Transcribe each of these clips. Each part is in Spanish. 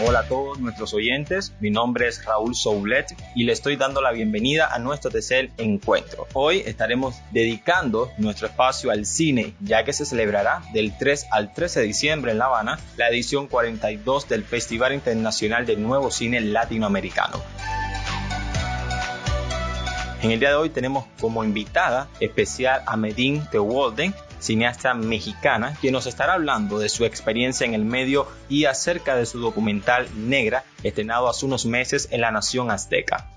Hola a todos nuestros oyentes, mi nombre es Raúl Soulet y le estoy dando la bienvenida a nuestro tercer encuentro. Hoy estaremos dedicando nuestro espacio al cine, ya que se celebrará del 3 al 13 de diciembre en La Habana la edición 42 del Festival Internacional de Nuevo Cine Latinoamericano. En el día de hoy tenemos como invitada especial a Medine Tewolden, cineasta mexicana, quien nos estará hablando de su experiencia en el medio y acerca de su documental Negra, estrenado hace unos meses en la nación azteca.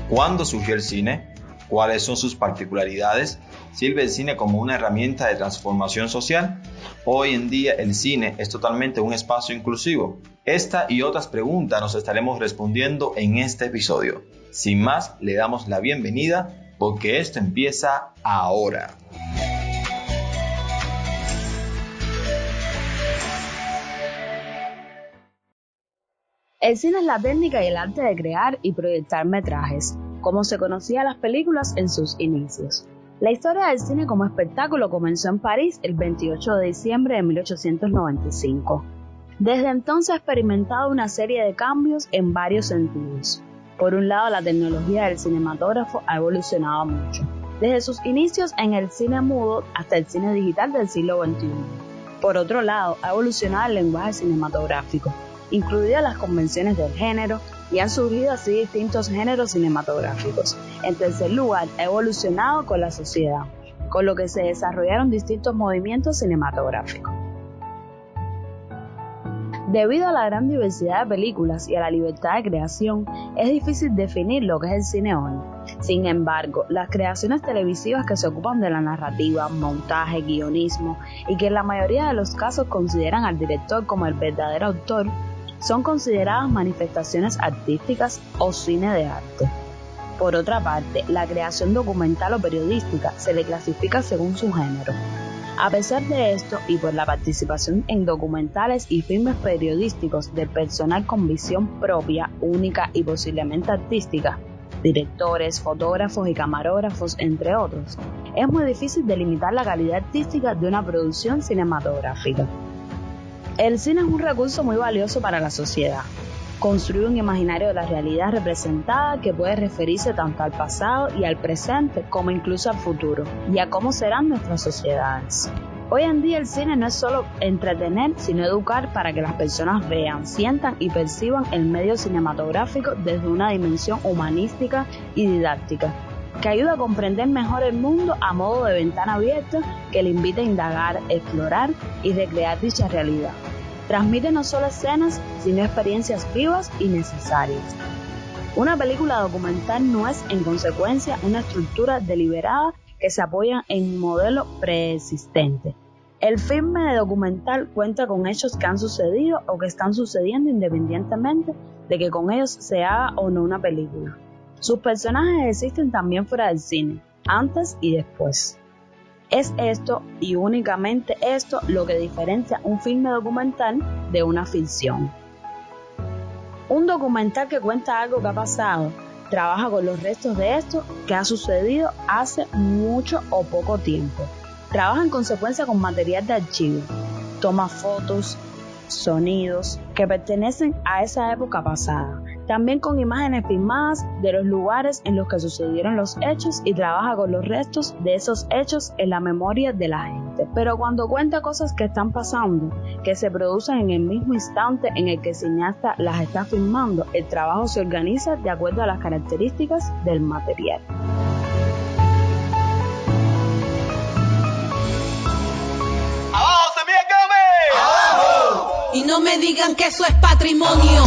¿Cuándo surgió el cine? ¿Cuáles son sus particularidades? ¿Sirve el cine como una herramienta de transformación social? Hoy en día el cine es totalmente un espacio inclusivo. Esta y otras preguntas nos estaremos respondiendo en este episodio. Sin más, le damos la bienvenida porque esto empieza ahora. El cine es la técnica y el arte de crear y proyectar metrajes, como se conocía las películas en sus inicios. La historia del cine como espectáculo comenzó en París el 28 de diciembre de 1895. Desde entonces ha experimentado una serie de cambios en varios sentidos. Por un lado, la tecnología del cinematógrafo ha evolucionado mucho, desde sus inicios en el cine mudo hasta el cine digital del siglo XXI. Por otro lado, ha evolucionado el lenguaje cinematográfico, incluidas las convenciones del género, y han surgido así distintos géneros cinematográficos. En tercer lugar, ha evolucionado con la sociedad, con lo que se desarrollaron distintos movimientos cinematográficos. Debido a la gran diversidad de películas y a la libertad de creación, es difícil definir lo que es el cine hoy. Sin embargo, las creaciones televisivas que se ocupan de la narrativa, montaje, guionismo y que en la mayoría de los casos consideran al director como el verdadero autor, son consideradas manifestaciones artísticas o cine de arte. Por otra parte, la creación documental o periodística se le clasifica según su género. A pesar de esto, y por la participación en documentales y filmes periodísticos de personal con visión propia, única y posiblemente artística, directores, fotógrafos y camarógrafos, entre otros, es muy difícil delimitar la calidad artística de una producción cinematográfica. El cine es un recurso muy valioso para la sociedad. Construye un imaginario de la realidad representada que puede referirse tanto al pasado y al presente como incluso al futuro y a cómo serán nuestras sociedades. Hoy en día el cine no es solo entretener, sino educar para que las personas vean, sientan y perciban el medio cinematográfico desde una dimensión humanística y didáctica, que ayuda a comprender mejor el mundo a modo de ventana abierta que le invita a indagar, explorar y recrear dicha realidad. Transmite no solo escenas, sino experiencias vivas y necesarias. Una película documental no es, en consecuencia, una estructura deliberada que se apoya en un modelo preexistente. El filme documental cuenta con hechos que han sucedido o que están sucediendo independientemente de que con ellos se haga o no una película. Sus personajes existen también fuera del cine, antes y después. Es esto y únicamente esto lo que diferencia un filme documental de una ficción. Un documental que cuenta algo que ha pasado, trabaja con los restos de esto que ha sucedido hace mucho o poco tiempo. Trabaja en consecuencia con material de archivo, toma fotos, sonidos que pertenecen a esa época pasada. También con imágenes filmadas de los lugares en los que sucedieron los hechos y trabaja con los restos de esos hechos en la memoria de la gente. Pero cuando cuenta cosas que están pasando, que se producen en el mismo instante en el que el cineasta las está filmando, el trabajo se organiza de acuerdo a las características del material. Y no me digan que eso es patrimonio,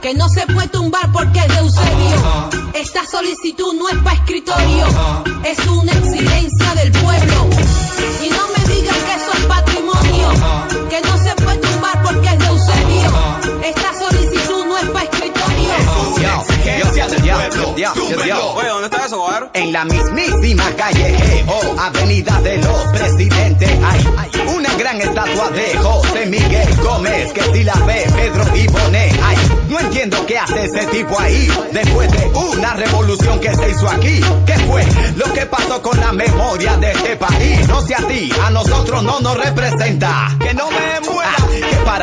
que no se puede tumbar porque es de Eusebio. Esta solicitud no es para escritorio, es una exigencia del pueblo. Y no me digan que eso es patrimonio, que no se puede tumbar porque es de Eusebio. Esta solicitud no es para escritorio, es una exigencia del pueblo. Oye, ¿dónde está eso, Guaro? En la mismísima calle Avenida de los Presidentes, hay una gran estatua de José Miguel Gómez, que si la ve Pedro y Bonet. Ay, no entiendo qué hace ese tipo ahí, después de una revolución que se hizo aquí. ¿Qué fue lo que pasó con la memoria de este país? No sé a ti, a nosotros no nos representa. Que no me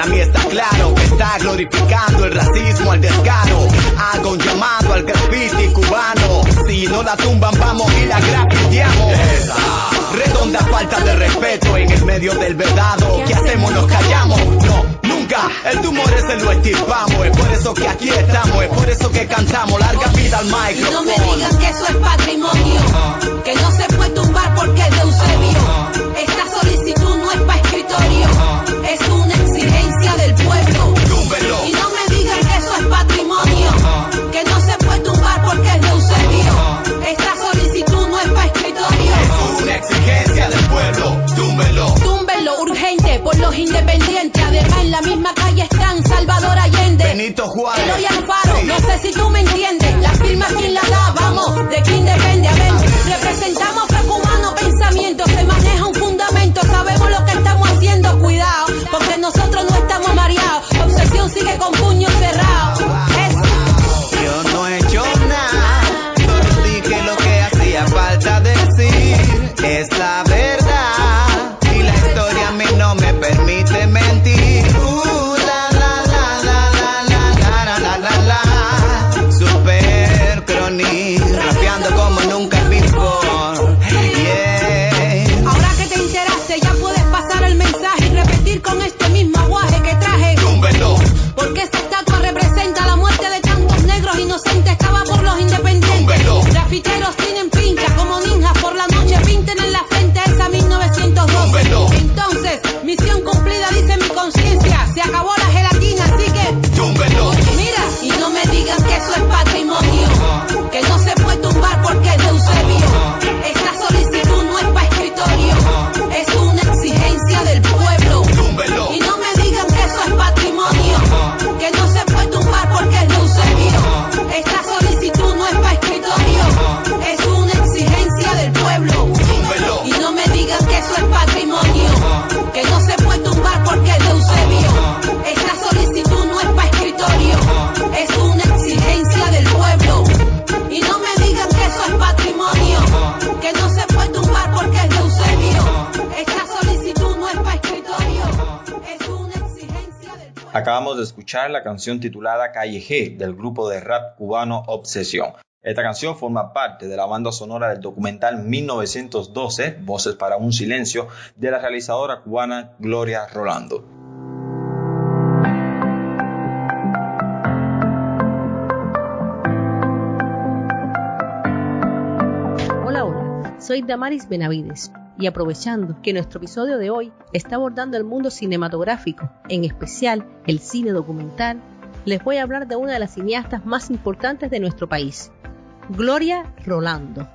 Para mí está claro que está glorificando el racismo al descaro. Hago un llamado al graffiti cubano. Si no la tumban vamos y la grafiteamos. Esa redonda falta de respeto en el medio del vedado. ¿Qué hacemos? Nos callamos. No, nunca. El tumor ese lo estirpamos. Es por eso que aquí estamos. Es por eso que cantamos. Larga vida al micrófono. Y no me digan que eso es patrimonio, que no se puede tumbar porque es de Eusebio. Esta solicitud no es para escritorio, es una exigencia del pueblo. Túmbelo. Y no me digan que eso es patrimonio, que no se puede tumbar porque es de Eusebio. Esta solicitud no es para escritorio, Es una exigencia del pueblo. Túmbelo. túmbenlo urgente por los independientes. Además en la misma calle están Salvador Allende, Benito Juárez. Eloy Alfaro, Sí. no sé si tú me entiendes. La firma quién la da, vamos, de quién depende. A ver, representamos cubano pensamiento, se maneja un fundamento, sabemos lo que estamos haciendo, cuidado, porque nosotros no estamos mareados. La obsesión sigue con puño cerrado. Yo no he hecho nada, solo dije lo que hacía falta decir. Es la verdad y la historia a mí no me permite mentir. La la la la la la la la la la. Super Crony, rapeando como nunca before. Yeah. Ahora que te enteraste ya puedes pasar el mensaje y repetir con este mismo aguaje que traje. Túmbelo. Porque esta estatua representa la muerte de tantos negros inocentes que va por los independientes. Túmbelo. Grafiteros tienen pincha como ninjas por la noche, pinten en la frente esa 1912. Túmbelo. Entonces, misión cumplida dice mi conciencia, se acabó la gelatina, así que Túmbelo. mira, y no me digan que eso es patrimonio, que no se puede tumbar porque es de Eusebio. Esta solicitud no es para escritorio, es una exigencia del pueblo. Túmbelo. Y no me digan que eso es patrimonio, que no se puede tumbar porque es de Eusebio. Esta solicitud no es para escritorio, es una exigencia del pueblo. Túmbelo. Y no me digan que eso es patrimonio, que no se puede tumbar porque es de Eusebio. Esta solicitud no es para escritorio, es una exigencia del pueblo. Y no me digan que eso es patrimonio, que no se puede tumbar porque es de Eusebio. Esta solicitud no es para escritorio, es una exigencia del pueblo. Acabamos de escuchar la canción titulada Calle G del grupo de rap cubano Obsesión. Esta canción forma parte de la banda sonora del documental 1912, Voces para un Silencio, de la realizadora cubana Gloria Rolando. Hola, soy Damaris Benavides y aprovechando que nuestro episodio de hoy está abordando el mundo cinematográfico, en especial el cine documental, les voy a hablar de una de las cineastas más importantes de nuestro país, Gloria Rolando.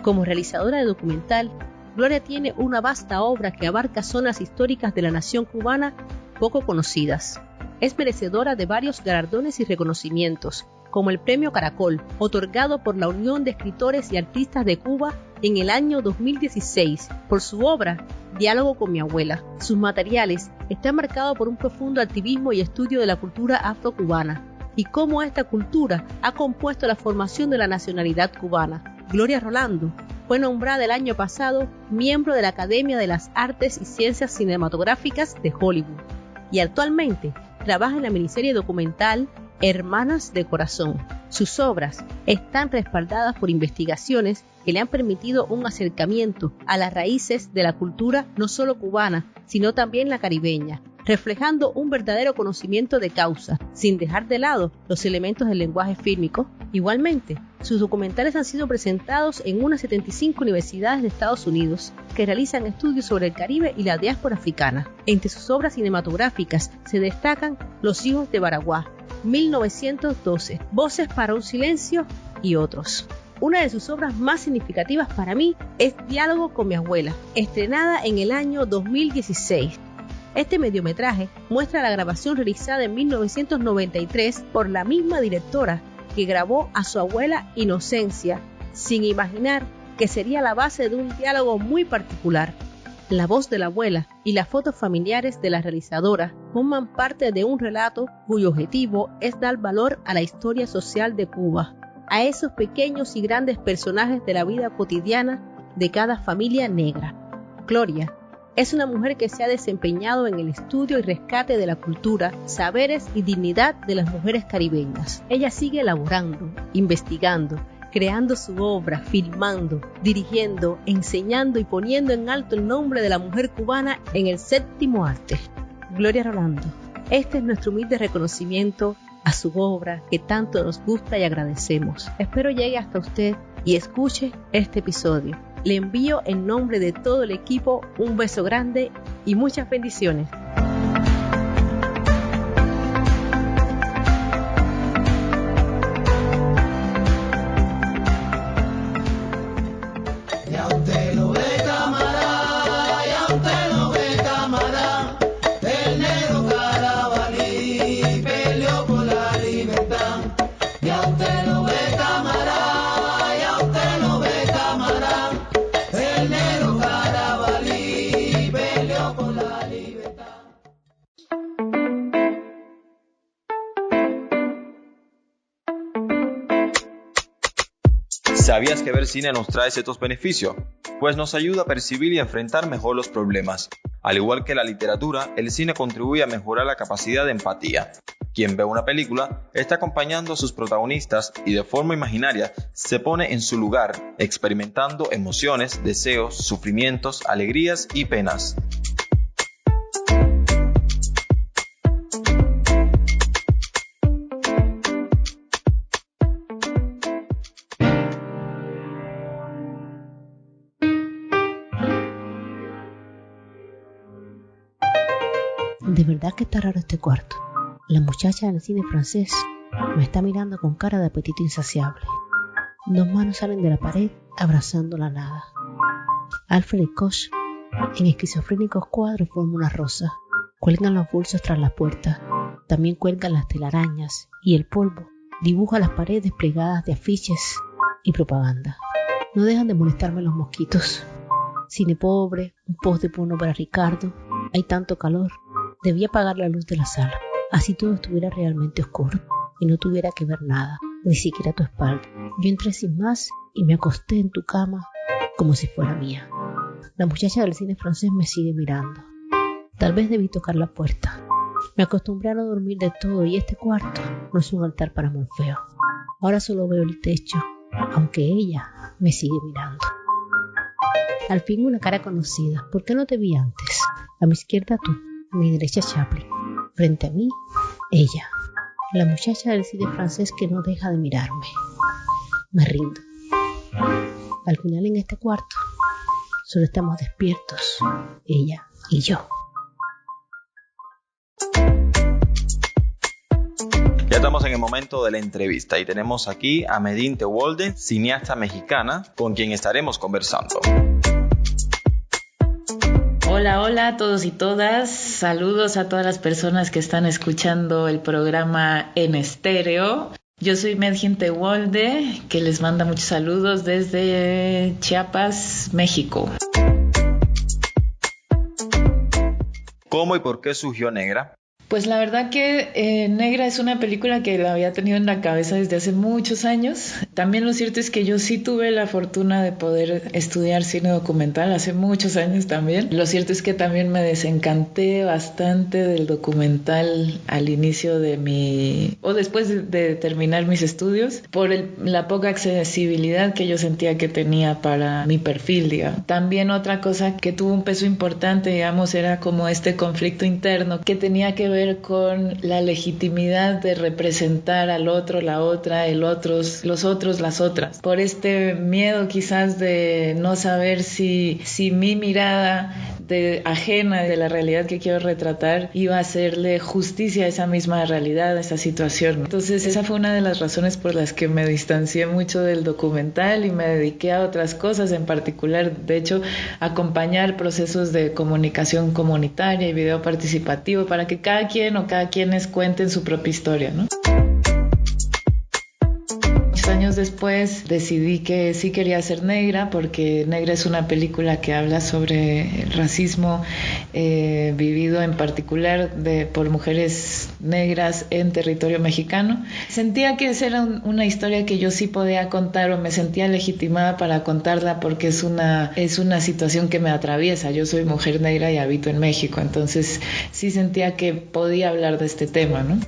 Como realizadora de documental, Gloria tiene una vasta obra que abarca zonas históricas de la nación cubana poco conocidas. Es merecedora de varios galardones y reconocimientos, como el Premio Caracol, otorgado por la Unión de Escritores y Artistas de Cuba en el año 2016 por su obra Diálogo con mi abuela. Sus materiales están marcados por un profundo activismo y estudio de la cultura afrocubana y cómo esta cultura ha compuesto la formación de la nacionalidad cubana. Gloria Rolando fue nombrada el año pasado miembro de la Academia de las Artes y Ciencias Cinematográficas de Hollywood y actualmente trabaja en la miniserie documental Hermanas de Corazón. Sus obras están respaldadas por investigaciones que le han permitido un acercamiento a las raíces de la cultura no solo cubana, sino también la caribeña, reflejando un verdadero conocimiento de causa, sin dejar de lado los elementos del lenguaje fílmico. Igualmente, sus documentales han sido presentados en unas 75 universidades de Estados Unidos que realizan estudios sobre el Caribe y la diáspora africana. Entre sus obras cinematográficas se destacan Los hijos de Baraguá, 1912, Voces para un silencio y otros. Una de sus obras más significativas para mí es Diálogo con mi abuela, estrenada en el año 2016. Este mediometraje muestra la grabación realizada en 1993 por la misma directora que grabó a su abuela Inocencia, sin imaginar que sería la base de un diálogo muy particular. La voz de la abuela y las fotos familiares de la realizadora forman parte de un relato cuyo objetivo es dar valor a la historia social de Cuba, a esos pequeños y grandes personajes de la vida cotidiana de cada familia negra. Gloria Es una mujer que se ha desempeñado en el estudio y rescate de la cultura, saberes y dignidad de las mujeres caribeñas. Ella sigue elaborando, investigando, creando su obra, filmando, dirigiendo, enseñando y poniendo en alto el nombre de la mujer cubana en el séptimo arte. Gloria Rolando, este es nuestro humilde reconocimiento a su obra que tanto nos gusta y agradecemos. Espero llegue hasta usted y escuche este episodio. Le envío en nombre de todo el equipo un beso grande y muchas bendiciones. ¿Sabías que ver cine nos trae ciertos beneficios? Pues nos ayuda a percibir y enfrentar mejor los problemas. Al igual que la literatura, el cine contribuye a mejorar la capacidad de empatía. Quien ve una película está acompañando a sus protagonistas y de forma imaginaria se pone en su lugar, experimentando emociones, deseos, sufrimientos, alegrías y penas. De verdad que está raro este cuarto. La muchacha del cine francés me está mirando con cara de apetito insaciable. Dos manos salen de la pared abrazando la nada. Alfred y Koch, en esquizofrénicos cuadros, forman una rosa. Cuelgan los bolsos tras la puerta. También cuelgan las telarañas y el polvo dibuja las paredes plegadas de afiches y propaganda. No dejan de molestarme los mosquitos. Cine pobre, un post de porno para Ricardo. Hay tanto calor. Debí apagar la luz de la sala, así todo estuviera realmente oscuro y no tuviera que ver nada, ni siquiera tu espalda. Yo entré sin más y me acosté en tu cama como si fuera mía. La muchacha del cine francés me sigue mirando. Tal vez debí tocar la puerta. Me acostumbré a no dormir de todo y este cuarto no es un altar para Morfeo. Ahora solo veo el techo, aunque ella me sigue mirando. Al fin una cara conocida. ¿Por qué no te vi antes? A mi izquierda tú. A mi derecha Chaplin, frente a mí, ella, la muchacha del cine francés que no deja de mirarme. Me rindo. Al final en este cuarto, solo estamos despiertos, ella y yo. Ya estamos en el momento de la entrevista y tenemos aquí a Medín Tewolde, cineasta mexicana, con quien estaremos conversando. Hola a todos y todas, saludos a todas las personas que están escuchando el programa en estéreo. Yo soy Medín Tewolde, que les manda muchos saludos desde Chiapas, México. ¿Cómo y por qué surgió Negra? Pues la verdad que Negra es una película que la había tenido en la cabeza desde hace muchos años. También lo cierto es que yo sí tuve la fortuna de poder estudiar cine documental hace muchos años también. Lo cierto es que también me desencanté bastante del documental al inicio de después de terminar mis estudios por la poca accesibilidad que yo sentía que tenía para mi perfil, digamos. También otra cosa que tuvo un peso importante, digamos, era como este conflicto interno que tenía que ver con la legitimidad de representar al otro, la otra, el otro, los otros, las otras. Por este miedo quizás de no saber si mi mirada ajena de la realidad que quiero retratar iba a hacerle justicia a esa misma realidad, a esa situación. Entonces esa fue una de las razones por las que me distancié mucho del documental y me dediqué a otras cosas, en particular, de hecho, acompañar procesos de comunicación comunitaria y video participativo para que cada quienes cuenten su propia historia, ¿no? años después decidí que sí quería ser negra, porque Negra es una película que habla sobre el racismo vivido en particular por mujeres negras en territorio mexicano. Sentía que esa era una historia que yo sí podía contar, o me sentía legitimada para contarla, porque es una situación que me atraviesa. Yo soy mujer negra y habito en México, entonces sí sentía que podía hablar de este tema, ¿no?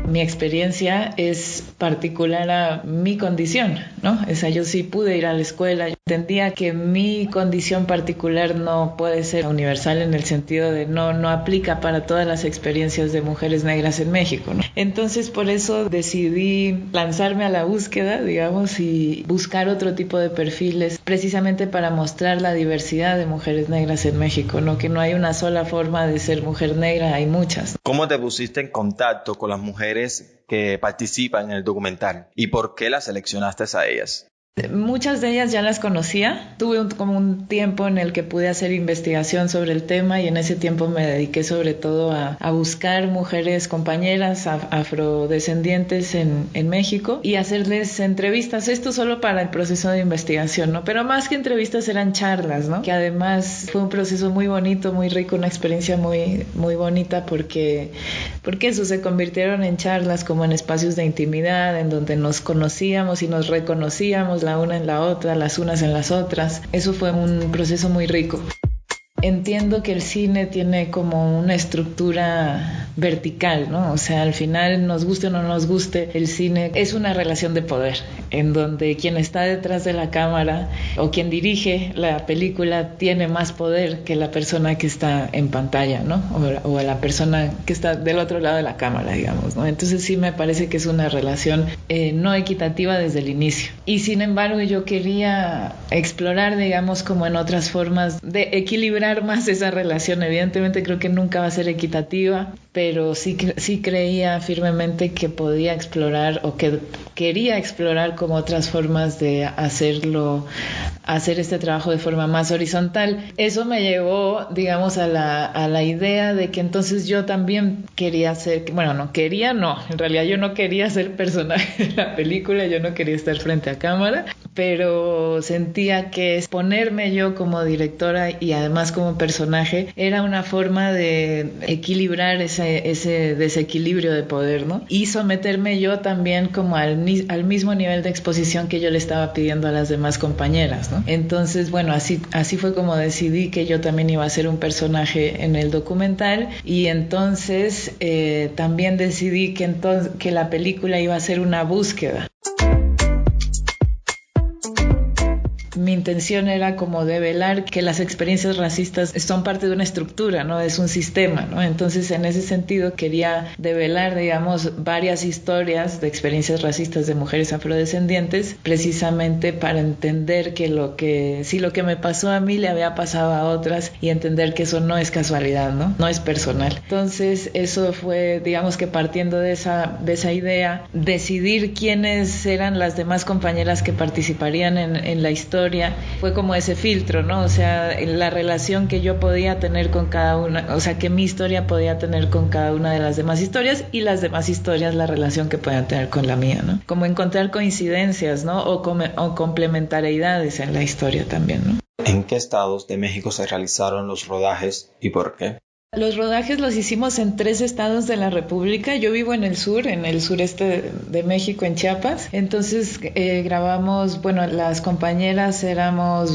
Mi experiencia es particular a mi condición, ¿no? O sea, yo sí pude ir a la escuela. Yo entendía que mi condición particular no puede ser universal, en el sentido de no aplica para todas las experiencias de mujeres negras en México, ¿no? Entonces, por eso decidí lanzarme a la búsqueda, digamos, y buscar otro tipo de perfiles, precisamente para mostrar la diversidad de mujeres negras en México, ¿no? Que no hay una sola forma de ser mujer negra, hay muchas. ¿Cómo te pusiste en contacto con las mujeres que participan en el documental y por qué las seleccionaste a ellas? Muchas de ellas ya las conocía. Tuve como un tiempo en el que pude hacer investigación sobre el tema, y en ese tiempo me dediqué sobre todo a buscar mujeres compañeras afrodescendientes en México y hacerles entrevistas. Esto solo para el proceso de investigación, ¿no? Pero más que entrevistas eran charlas, ¿no? Que además fue un proceso muy bonito, muy rico, una experiencia muy, muy bonita, porque eso se convirtieron en charlas, como en espacios de intimidad, en donde nos conocíamos y nos reconocíamos la una en la otra, las unas en las otras. Eso fue un proceso muy rico. Entiendo que el cine tiene como una estructura vertical, ¿no? O sea, al final, nos guste o no nos guste, el cine es una relación de poder, en donde quien está detrás de la cámara o quien dirige la película tiene más poder que la persona que está en pantalla, ¿no? O la persona que está del otro lado de la cámara, digamos, ¿no? Entonces sí me parece que es una relación no equitativa desde el inicio. Y sin embargo, yo quería explorar, digamos, como en otras formas de equilibrar más esa relación. Evidentemente creo que nunca va a ser equitativa, pero sí creía firmemente que podía explorar, o que quería explorar, como otras formas de hacer este trabajo de forma más horizontal. Eso me llevó, digamos, a la idea de que entonces yo también quería ser, en realidad yo no quería ser personaje de la película, yo no quería estar frente a cámara, pero sentía que exponerme yo como directora y además como personaje era una forma de equilibrar ese desequilibrio de poder, ¿no? Y someterme yo también como al mismo nivel de exposición que yo le estaba pidiendo a las demás compañeras, ¿no? Entonces, bueno, así fue como decidí que yo también iba a ser un personaje en el documental, y entonces también decidí que la película iba a ser una búsqueda. Mi intención era como develar que las experiencias racistas son parte de una estructura, ¿no? Es un sistema, ¿no? Entonces, en ese sentido, quería develar, digamos, varias historias de experiencias racistas de mujeres afrodescendientes, precisamente para entender que lo que me pasó a mí le había pasado a otras, y entender que eso no es casualidad, ¿no? No es personal. Entonces, eso fue, digamos, que partiendo de esa idea, decidir quiénes eran las demás compañeras que participarían en la historia. Fue como ese filtro, ¿no? O sea, la relación que yo podía tener con cada una, o sea, que mi historia podía tener con cada una de las demás historias, y las demás historias la relación que podían tener con la mía, ¿no? Como encontrar coincidencias, ¿no? O complementariedades en la historia también, ¿no? ¿En qué estados de México se realizaron los rodajes y por qué? Los rodajes los hicimos en 3 estados de la República. Yo vivo en el sureste de México, en Chiapas. Entonces grabamos, las compañeras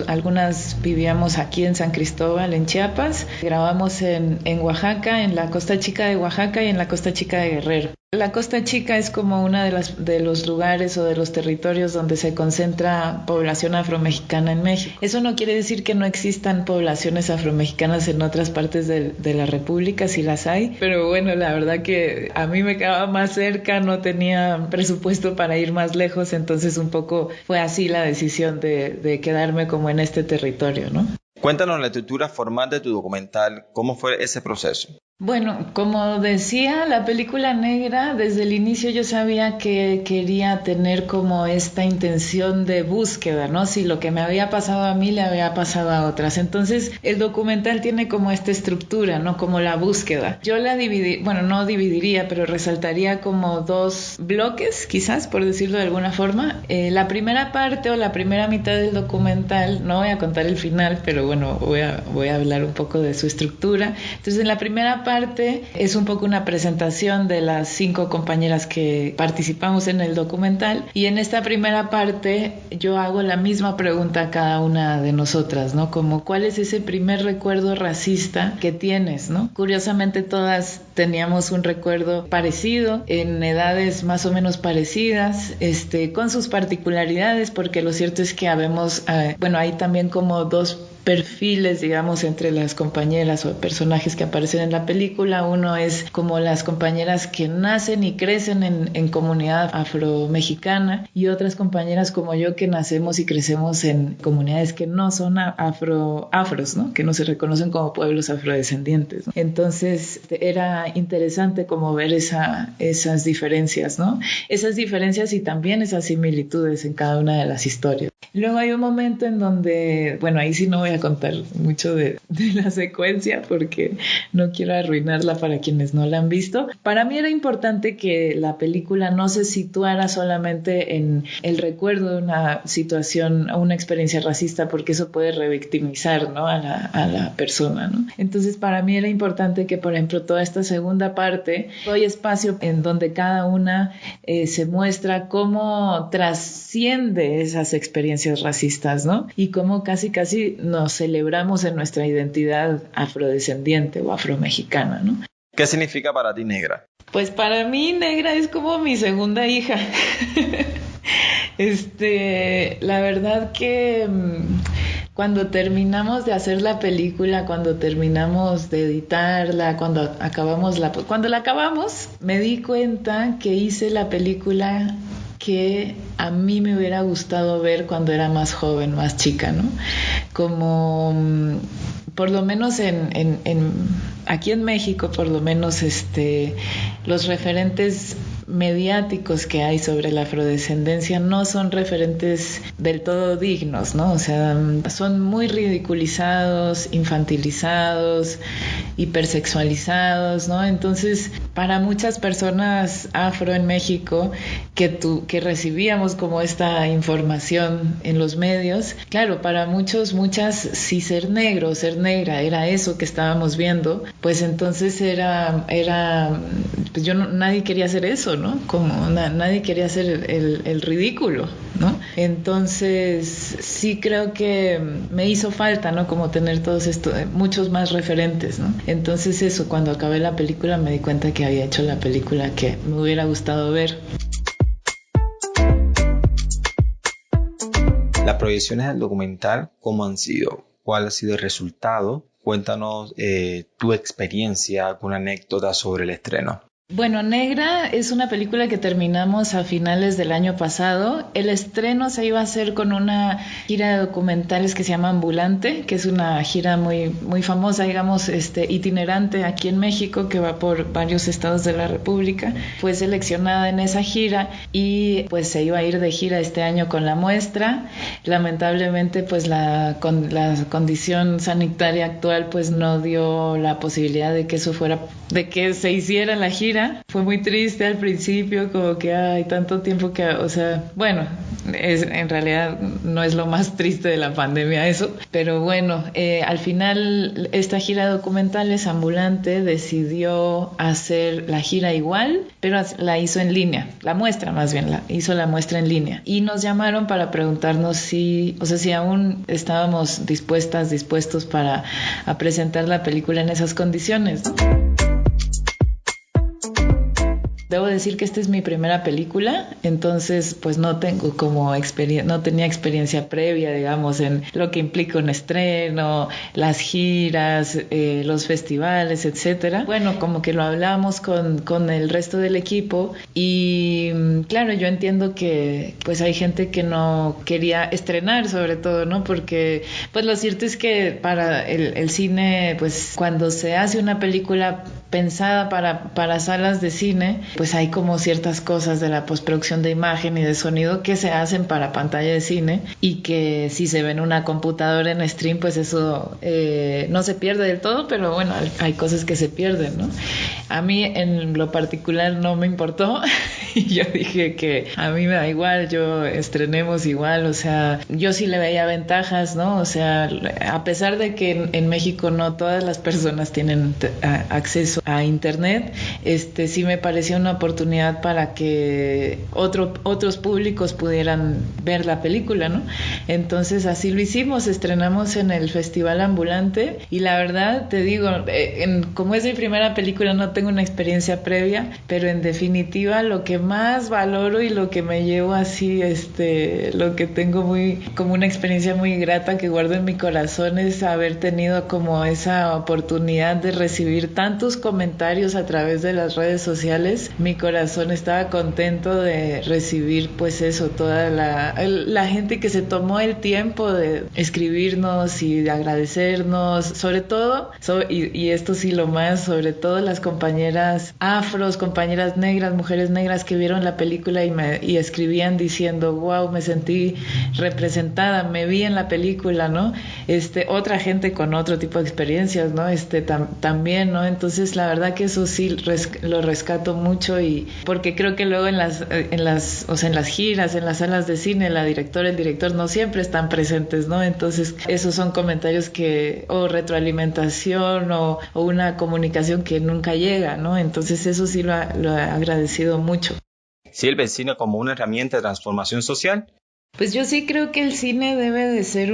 algunas vivíamos aquí en San Cristóbal, en Chiapas. Grabamos en Oaxaca, en la Costa Chica de Oaxaca y en la Costa Chica de Guerrero. La Costa Chica es como una de los lugares o de los territorios donde se concentra población afromexicana en México. Eso no quiere decir que no existan poblaciones afromexicanas en otras partes de la República, sí las hay, pero bueno, la verdad que a mí me quedaba más cerca, no tenía presupuesto para ir más lejos, entonces un poco fue así la decisión de quedarme como en este territorio, ¿no? Cuéntanos la estructura formal de tu documental, ¿cómo fue ese proceso? Bueno, como decía, la película negra, desde el inicio yo sabía que quería tener como esta intención de búsqueda, ¿no? Si lo que me había pasado a mí le había pasado a otras. Entonces, el documental tiene como esta estructura, ¿no? Como la búsqueda. Yo la no dividiría, pero resaltaría como dos bloques, quizás, por decirlo de alguna forma. La primera parte o la primera mitad del documental, no voy a contar el final, pero bueno, voy a hablar un poco de su estructura. Entonces, en la primera parte es un poco una presentación de las 5 compañeras que participamos en el documental, y en esta primera parte yo hago la misma pregunta a cada una de nosotras, ¿no? Como ¿cuál es ese primer recuerdo racista que tienes, ¿no? Curiosamente todas teníamos un recuerdo parecido, en edades más o menos parecidas, con sus particularidades, porque lo cierto es que hay también como dos perfiles, digamos, entre las compañeras o personajes que aparecen en la película. Uno es como las compañeras que nacen y crecen en comunidad afro-mexicana, y otras compañeras como yo que nacemos y crecemos en comunidades que no son afros, ¿no? Que no se reconocen como pueblos afrodescendientes, ¿no? Entonces era interesante como ver esas diferencias, ¿no? Esas diferencias y también esas similitudes en cada una de las historias. Luego hay un momento en donde, bueno, ahí sí no voy a contar mucho de la secuencia porque no quiero arruinarla para quienes no la han visto. Para mí era importante que la película no se situara solamente en el recuerdo de una situación o una experiencia racista, porque eso puede revictimizar, ¿no? a la persona, ¿no? Entonces para mí era importante que, por ejemplo, toda esta segunda parte doy espacio en donde cada una se muestra cómo trasciende esas experiencias racistas, ¿no? Y cómo casi nos celebramos en nuestra identidad afrodescendiente o afromexicana, ¿no? ¿Qué significa para ti negra? Pues para mí negra es como mi segunda hija. La verdad que cuando terminamos de hacer la película, cuando terminamos de editarla, cuando la acabamos, me di cuenta que hice la película que a mí me hubiera gustado ver cuando era más joven, más chica, ¿no? Como por lo menos aquí en México, por lo menos los referentes mediáticos que hay sobre la afrodescendencia no son referentes del todo dignos, ¿no? O sea, son muy ridiculizados, infantilizados, hipersexualizados, ¿no? Entonces, para muchas personas afro en México que recibíamos como esta información en los medios, claro, para muchas, si ser negro o ser negra era eso que estábamos viendo, pues entonces pues nadie quería hacer eso, ¿no? Como nadie quería hacer el ridículo, ¿no? Entonces sí creo que me hizo falta, ¿no? Como tener todos estos, muchos más referentes, ¿no? Entonces eso, cuando acabé la película me di cuenta que había hecho la película que me hubiera gustado ver. Las proyecciones del documental, ¿cómo han sido? ¿Cuál ha sido el resultado? Cuéntanos tu experiencia, alguna anécdota sobre el estreno. Bueno, Negra es una película que terminamos a finales del año pasado. El estreno se iba a hacer con una gira de documentales que se llama Ambulante, que es una gira muy, muy famosa, digamos, itinerante aquí en México, que va por varios estados de la República. Fue seleccionada en esa gira y pues se iba a ir de gira este año con la muestra. Lamentablemente, pues la condición sanitaria actual pues no dio la posibilidad de que se hiciera la gira. Fue muy triste al principio, como que hay tanto tiempo que, o sea, bueno, en realidad no es lo más triste de la pandemia eso, pero bueno, al final esta gira de documentales Ambulante decidió hacer la gira igual, pero la hizo en línea, la muestra más bien, hizo la muestra en línea, y nos llamaron para preguntarnos si aún estábamos dispuestos para presentar la película en esas condiciones, ¿no? Debo decir que esta es mi primera película, entonces pues no tengo no tenía experiencia previa, digamos, en lo que implica un estreno, las giras, los festivales, etcétera. Bueno, como que lo hablamos con el resto del equipo y claro, yo entiendo que pues hay gente que no quería estrenar, sobre todo, ¿no? Porque pues lo cierto es que para el cine, pues cuando se hace una película pensada para salas de cine, pues hay como ciertas cosas de la postproducción de imagen y de sonido que se hacen para pantalla de cine y que si se ve en una computadora en stream, pues eso no se pierde del todo, pero bueno, hay cosas que se pierden, ¿no? A mí en lo particular no me importó y yo dije que a mí me da igual, yo estrenemos igual, o sea, yo sí le veía ventajas, ¿no? O sea, a pesar de que en México no todas las personas tienen acceso a internet, sí me pareció una oportunidad para que otros públicos pudieran ver la película, ¿no? Entonces así lo hicimos, estrenamos en el Festival Ambulante y la verdad te digo, como es mi primera película no tengo una experiencia previa, pero en definitiva lo que más valoro y lo que me llevo así, lo que tengo como una experiencia muy grata que guardo en mi corazón es haber tenido como esa oportunidad de recibir tantos comentarios a través de las redes sociales. Mi corazón estaba contento de recibir pues eso, toda la gente que se tomó el tiempo de escribirnos y de agradecernos, sobre todo, y esto sí lo más, sobre todo las compañeras afros, compañeras negras, mujeres negras que vieron la película y escribían diciendo, wow, me sentí representada, me vi en la película, ¿no? Otra gente con otro tipo de experiencias, ¿no? También, ¿no? Entonces la verdad que eso sí lo rescato mucho y porque creo que luego en las giras, en las salas de cine, la directora, el director no siempre están presentes, ¿no? Entonces esos son comentarios o retroalimentación o una comunicación que nunca llega, ¿no? Entonces eso sí lo he agradecido mucho. ¿Sirve el cine como una herramienta de transformación social? Pues yo sí creo que el cine debe de ser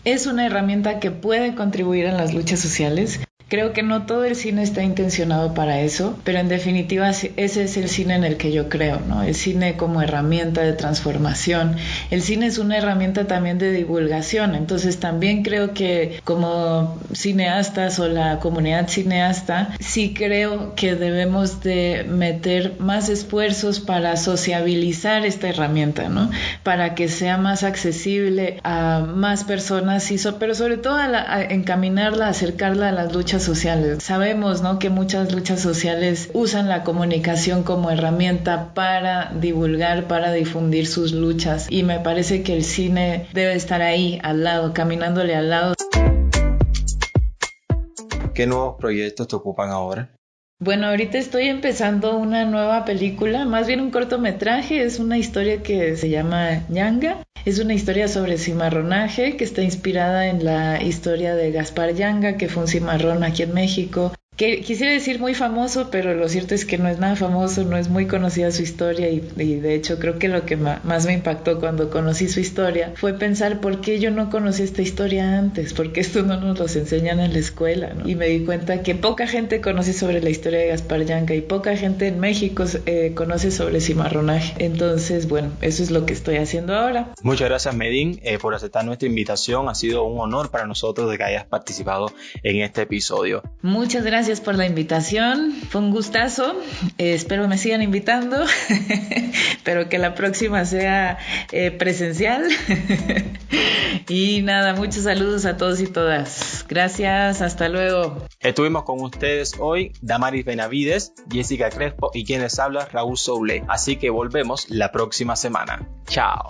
es una herramienta que puede contribuir en las luchas sociales. Creo que no todo el cine está intencionado para eso, pero en definitiva ese es el cine en el que yo creo, ¿no? El cine como herramienta de transformación. El cine es una herramienta también de divulgación, entonces también creo que como cineastas o la comunidad cineasta, sí creo que debemos de meter más esfuerzos para sociabilizar esta herramienta, ¿no? Para que sea más accesible a más personas, pero sobre todo a encaminarla, acercarla a las luchas sociales. Sabemos, ¿no?, que muchas luchas sociales usan la comunicación como herramienta para divulgar, para difundir sus luchas y me parece que el cine debe estar ahí, al lado, caminándole al lado. ¿Qué nuevos proyectos te ocupan ahora? Bueno, ahorita estoy empezando una nueva película, más bien un cortometraje, es una historia que se llama Yanga. Es una historia sobre cimarronaje que está inspirada en la historia de Gaspar Yanga, que fue un cimarrón aquí en México, que quisiera decir muy famoso, pero lo cierto es que no es nada famoso, no es muy conocida su historia y de hecho creo que lo que más me impactó cuando conocí su historia fue pensar por qué yo no conocí esta historia antes, porque esto no nos lo enseñan en la escuela, ¿no? Y me di cuenta que poca gente conoce sobre la historia de Gaspar Yanga y poca gente en México conoce sobre cimarronaje. Entonces, bueno, eso es lo que estoy haciendo ahora. Muchas gracias, Medin, por aceptar nuestra invitación. Ha sido un honor para nosotros de que hayas participado en este episodio. Muchas gracias por la invitación, fue un gustazo, espero me sigan invitando, pero que la próxima sea presencial. Y nada, muchos saludos a todos y todas. Gracias, hasta luego. Estuvimos con ustedes hoy Damaris Benavides, Jessica Crespo y quien les habla, Raúl Soule. Así que volvemos la próxima semana. Chao.